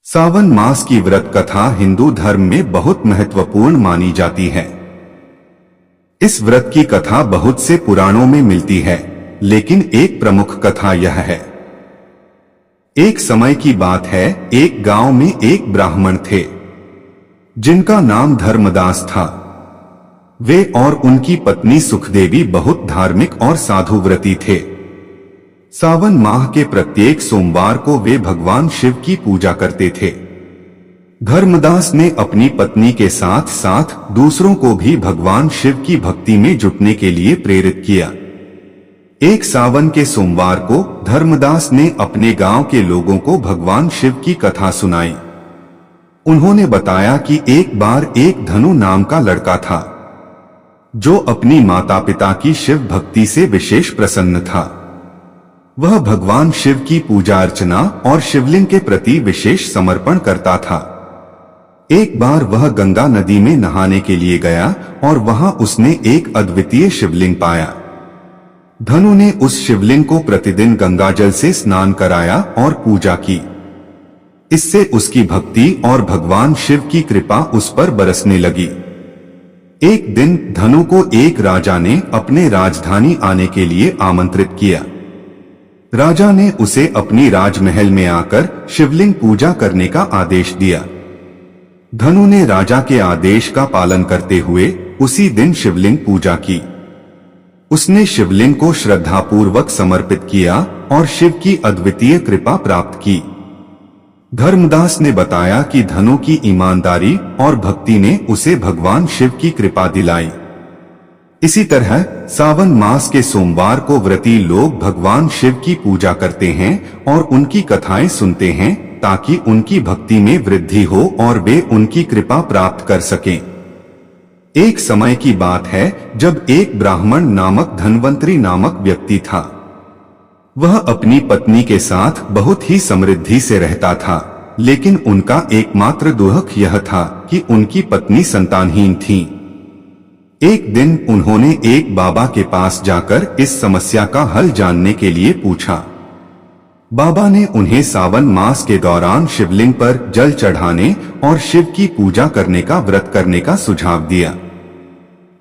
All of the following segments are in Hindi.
सावन मास की व्रत कथा हिंदू धर्म में बहुत महत्वपूर्ण मानी जाती है। इस व्रत की कथा बहुत से पुराणों में मिलती है, लेकिन एक प्रमुख कथा यह है। एक समय की बात है, एक गांव में एक ब्राह्मण थे जिनका नाम धर्मदास था। वे और उनकी पत्नी सुखदेवी बहुत धार्मिक और साधुव्रती थे। सावन माह के प्रत्येक सोमवार को वे भगवान शिव की पूजा करते थे। धर्मदास ने अपनी पत्नी के साथ साथ दूसरों को भी भगवान शिव की भक्ति में जुटने के लिए प्रेरित किया। एक सावन के सोमवार को धर्मदास ने अपने गांव के लोगों को भगवान शिव की कथा सुनाई। उन्होंने बताया कि एक बार एक धनु नाम का लड़का था जो अपनी माता पिता की शिव भक्ति से विशेष प्रसन्न था। वह भगवान शिव की पूजा अर्चना और शिवलिंग के प्रति विशेष समर्पण करता था। एक बार वह गंगा नदी में नहाने के लिए गया और वहां उसने एक अद्वितीय शिवलिंग पाया। धनु ने उस शिवलिंग को प्रतिदिन गंगाजल से स्नान कराया और पूजा की। इससे उसकी भक्ति और भगवान शिव की कृपा उस पर बरसने लगी। एक दिन धनु को एक राजा ने अपने राजधानी आने के लिए आमंत्रित किया। राजा ने उसे अपनी राजमहल में आकर शिवलिंग पूजा करने का आदेश दिया। धनु ने राजा के आदेश का पालन करते हुए उसी दिन शिवलिंग पूजा की। उसने शिवलिंग को श्रद्धापूर्वक समर्पित किया और शिव की अद्वितीय कृपा प्राप्त की। धर्मदास ने बताया कि धनु की ईमानदारी और भक्ति ने उसे भगवान शिव की कृपा दिलाई। इसी तरह सावन मास के सोमवार को व्रती लोग भगवान शिव की पूजा करते हैं और उनकी कथाएं सुनते हैं ताकि उनकी भक्ति में वृद्धि हो और वे उनकी कृपा प्राप्त कर सकें। एक समय की बात है जब एक ब्राह्मण नामक धन्वंतरी नामक व्यक्ति था। वह अपनी पत्नी के साथ बहुत ही समृद्धि से रहता था, लेकिन उनका एकमात्र दुख यह था कि उनकी पत्नी संतानहीन थी। एक दिन उन्होंने एक बाबा के पास जाकर इस समस्या का हल जानने के लिए पूछा। बाबा ने उन्हें सावन मास के दौरान शिवलिंग पर जल चढ़ाने और शिव की पूजा करने का व्रत करने का सुझाव दिया।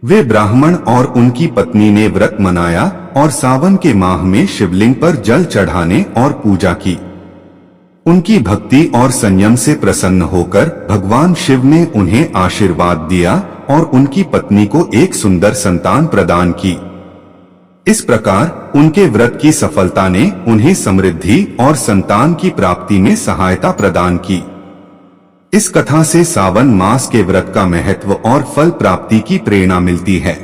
वे ब्राह्मण और उनकी पत्नी ने व्रत मनाया और सावन के माह में शिवलिंग पर जल चढ़ाने और पूजा की। उनकी भक्ति और संयम से प्रसन्न होकर भगवान शिव ने उन्हें आशीर्वाद दिया और उनकी पत्नी को एक सुंदर संतान प्रदान की। इस प्रकार उनके व्रत की सफलता ने उन्हें समृद्धि और संतान की प्राप्ति में सहायता प्रदान की। इस कथा से सावन मास के व्रत का महत्व और फल प्राप्ति की प्रेरणा मिलती है।